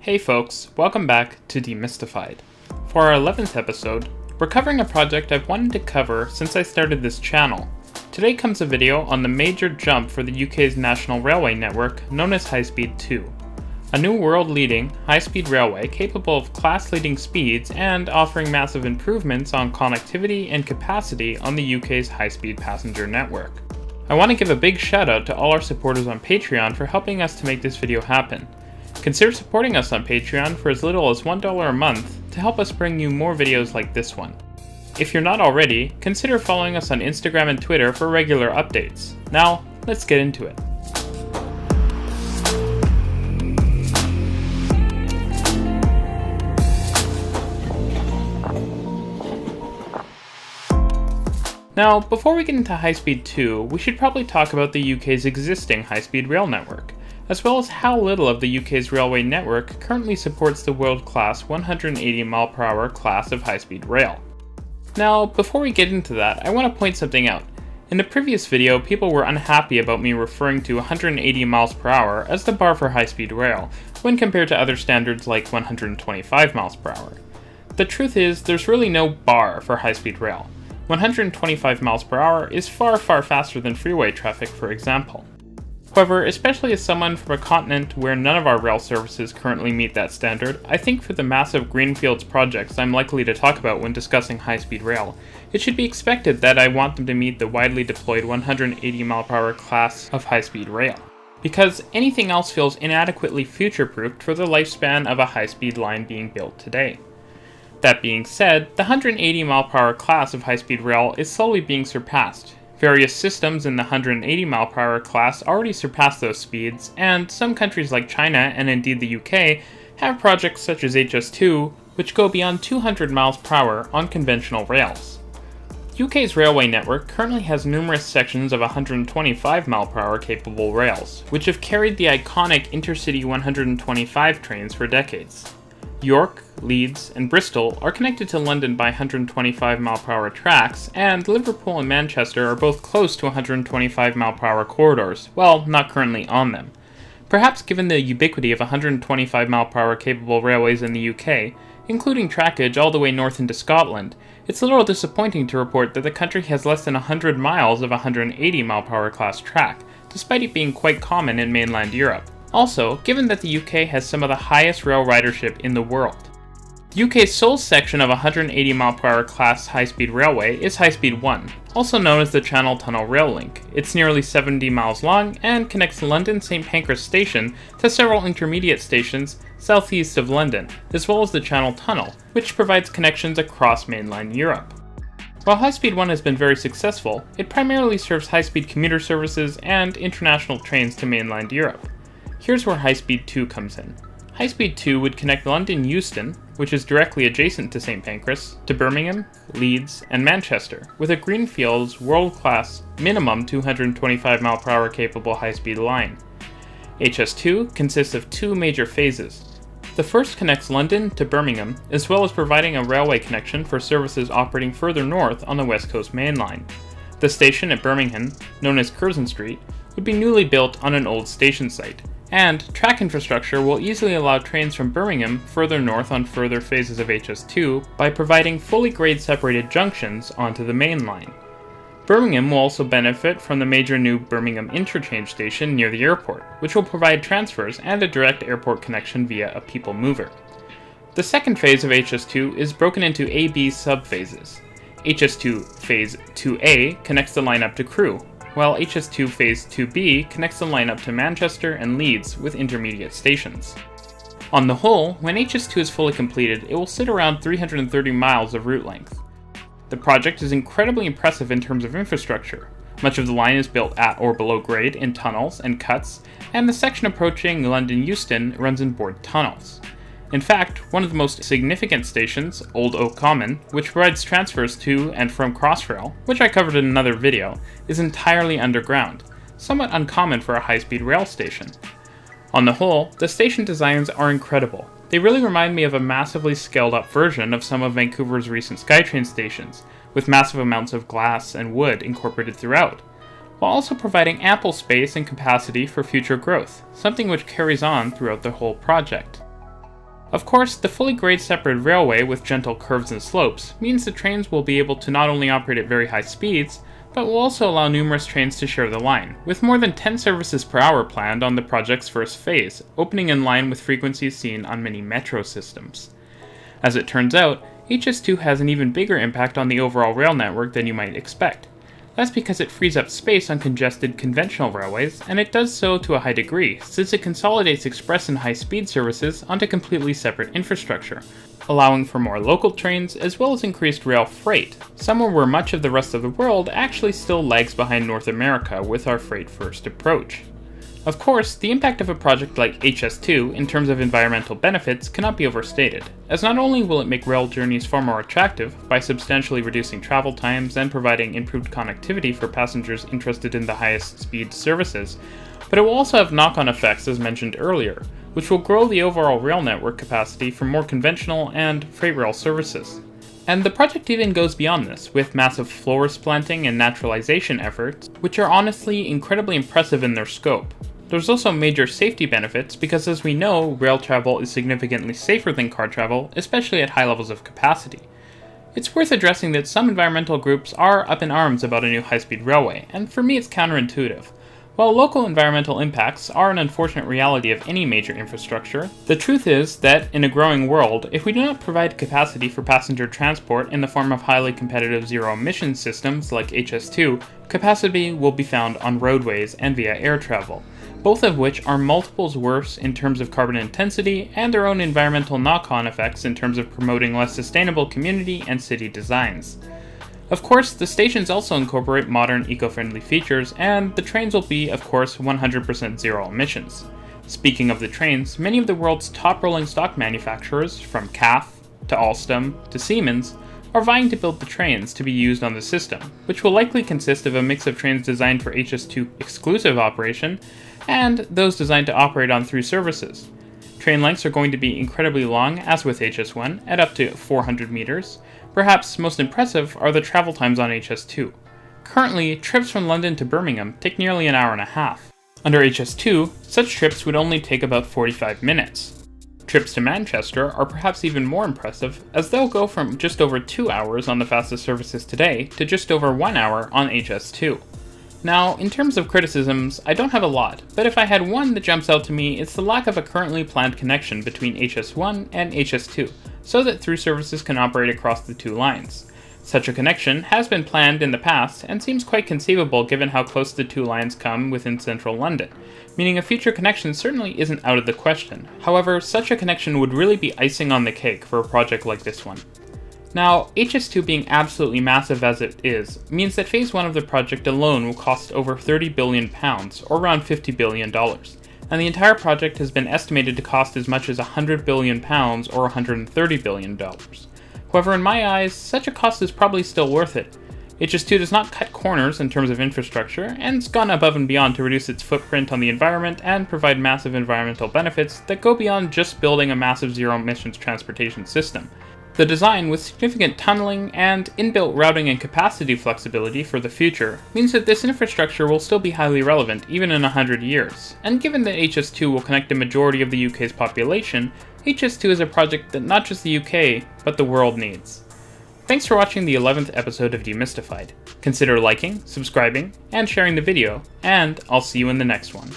Hey folks, welcome back to Demystified. For our 11th episode, we're covering a project I've wanted to cover since I started this channel. Today comes a video on the major jump for the UK's national railway network known as HS2, a new world-leading, high-speed railway capable of class-leading speeds and offering massive improvements on connectivity and capacity on the UK's high-speed passenger network. I want to give a big shout out to all our supporters on Patreon for helping us to make this video happen. Consider supporting us on Patreon for as little as $1 a month to help us bring you more videos like this one. If you're not already, consider following us on Instagram and Twitter for regular updates. Now, let's get into it. Now, before we get into HS2, we should probably talk about the UK's existing high-speed rail network, as well as how little of the UK's railway network currently supports the world-class 180 mph class of high-speed rail. Now, before we get into that, I want to point something out. In the previous video, people were unhappy about me referring to 180 mph as the bar for high-speed rail, when compared to other standards like 125 mph. The truth is, there's really no bar for high-speed rail. 125 mph is far faster than freeway traffic, for example. However, especially as someone from a continent where none of our rail services currently meet that standard, I think for the massive greenfields projects I'm likely to talk about when discussing high-speed rail, it should be expected that I want them to meet the widely deployed 180 mph class of high-speed rail, because anything else feels inadequately future-proofed for the lifespan of a high-speed line being built today. That being said, the 180 mph class of high-speed rail is slowly being surpassed. Various systems in the 180 mph class already surpass those speeds, and some countries like China and indeed the UK have projects such as HS2 which go beyond 200 mph on conventional rails. The UK's railway network currently has numerous sections of 125 mph capable rails, which have carried the iconic Intercity 125 trains for decades. York, Leeds, and Bristol are connected to London by 125 mph tracks, and Liverpool and Manchester are both close to 125 mph corridors, well, not currently on them. Perhaps given the ubiquity of 125 mph capable railways in the UK, including trackage all the way north into Scotland, it's a little disappointing to report that the country has less than 100 miles of 180 mph class track, despite it being quite common in mainland Europe. Also, given that the UK has some of the highest rail ridership in the world. The UK's sole section of 180 mph class high-speed railway is High Speed 1, also known as the Channel Tunnel Rail Link. It's nearly 70 miles long and connects London St Pancras Station to several intermediate stations southeast of London, as well as the Channel Tunnel, which provides connections across mainland Europe. While High Speed 1 has been very successful, it primarily serves high-speed commuter services and international trains to mainland Europe. Here's where High Speed 2 comes in. High Speed 2 would connect London Euston, which is directly adjacent to St Pancras, to Birmingham, Leeds, and Manchester, with a greenfields, world-class, minimum 225 mph capable high-speed line. HS2 consists of two major phases. The first connects London to Birmingham, as well as providing a railway connection for services operating further north on the West Coast Main Line. The station at Birmingham, known as Curzon Street, would be newly built on an old station site, and track infrastructure will easily allow trains from Birmingham further north on further phases of HS2 by providing fully grade-separated junctions onto the main line. Birmingham will also benefit from the major new Birmingham Interchange station near the airport, which will provide transfers and a direct airport connection via a people mover. The second phase of HS2 is broken into A-B subphases. HS2 Phase 2A connects the line up to Crewe, while HS2 Phase 2B connects the line up to Manchester and Leeds with intermediate stations. On the whole, when HS2 is fully completed, it will sit around 330 miles of route length. The project is incredibly impressive in terms of infrastructure. Much of the line is built at or below grade in tunnels and cuts, and the section approaching London Euston runs in bored tunnels. In fact, one of the most significant stations, Old Oak Common, which provides transfers to and from Crossrail, which I covered in another video, is entirely underground, somewhat uncommon for a high-speed rail station. On the whole, the station designs are incredible. They really remind me of a massively scaled-up version of some of Vancouver's recent SkyTrain stations, with massive amounts of glass and wood incorporated throughout, while also providing ample space and capacity for future growth, something which carries on throughout the whole project. Of course, the fully grade-separated railway with gentle curves and slopes means the trains will be able to not only operate at very high speeds, but will also allow numerous trains to share the line, with more than 10 services per hour planned on the project's first phase, opening in line with frequencies seen on many metro systems. As it turns out, HS2 has an even bigger impact on the overall rail network than you might expect. That's because it frees up space on congested conventional railways, and it does so to a high degree, since it consolidates express and high-speed services onto completely separate infrastructure, allowing for more local trains as well as increased rail freight, somewhere where much of the rest of the world actually still lags behind North America with our freight-first approach. Of course, the impact of a project like HS2 in terms of environmental benefits cannot be overstated, as not only will it make rail journeys far more attractive by substantially reducing travel times and providing improved connectivity for passengers interested in the highest speed services, but it will also have knock-on effects as mentioned earlier, which will grow the overall rail network capacity for more conventional and freight rail services. And the project even goes beyond this, with massive forest planting and naturalization efforts, which are honestly incredibly impressive in their scope. There's also major safety benefits because, as we know, rail travel is significantly safer than car travel, especially at high levels of capacity. It's worth addressing that some environmental groups are up in arms about a new high-speed railway, and for me it's counterintuitive. While local environmental impacts are an unfortunate reality of any major infrastructure, the truth is that, in a growing world, if we do not provide capacity for passenger transport in the form of highly competitive zero-emission systems like HS2, capacity will be found on roadways and via air travel, both of which are multiples worse in terms of carbon intensity and their own environmental knock-on effects in terms of promoting less sustainable community and city designs. Of course, the stations also incorporate modern eco-friendly features, and the trains will be, of course, 100% zero emissions. Speaking of the trains, many of the world's top rolling stock manufacturers, from CAF to Alstom to Siemens, are vying to build the trains to be used on the system, which will likely consist of a mix of trains designed for HS2 exclusive operation and those designed to operate on through services. Train lengths are going to be incredibly long, as with HS1, at up to 400 meters. Perhaps most impressive are the travel times on HS2. Currently, trips from London to Birmingham take nearly an hour and a half. Under HS2, such trips would only take about 45 minutes. Trips to Manchester are perhaps even more impressive, as they'll go from just over 2 hours on the fastest services today to just over 1 hour on HS2. Now, in terms of criticisms, I don't have a lot, but if I had one that jumps out to me, it's the lack of a currently planned connection between HS1 and HS2, so that through services can operate across the two lines. Such a connection has been planned in the past and seems quite conceivable given how close the two lines come within central London, meaning a future connection certainly isn't out of the question. However, such a connection would really be icing on the cake for a project like this one. Now, HS2 being absolutely massive as it is, means that Phase 1 of the project alone will cost over £30 billion, or around $50 billion, and the entire project has been estimated to cost as much as £100 billion, or $130 billion. However, in my eyes, such a cost is probably still worth it. HS2 does not cut corners in terms of infrastructure, and it's gone above and beyond to reduce its footprint on the environment and provide massive environmental benefits that go beyond just building a massive zero-emissions transportation system. The design, with significant tunneling and inbuilt routing and capacity flexibility for the future, means that this infrastructure will still be highly relevant even in 100 years, and given that HS2 will connect a majority of the UK's population, HS2 is a project that not just the UK, but the world needs. Thanks for watching the 11th episode of Demystified. Consider liking, subscribing, and sharing the video, and I'll see you in the next one.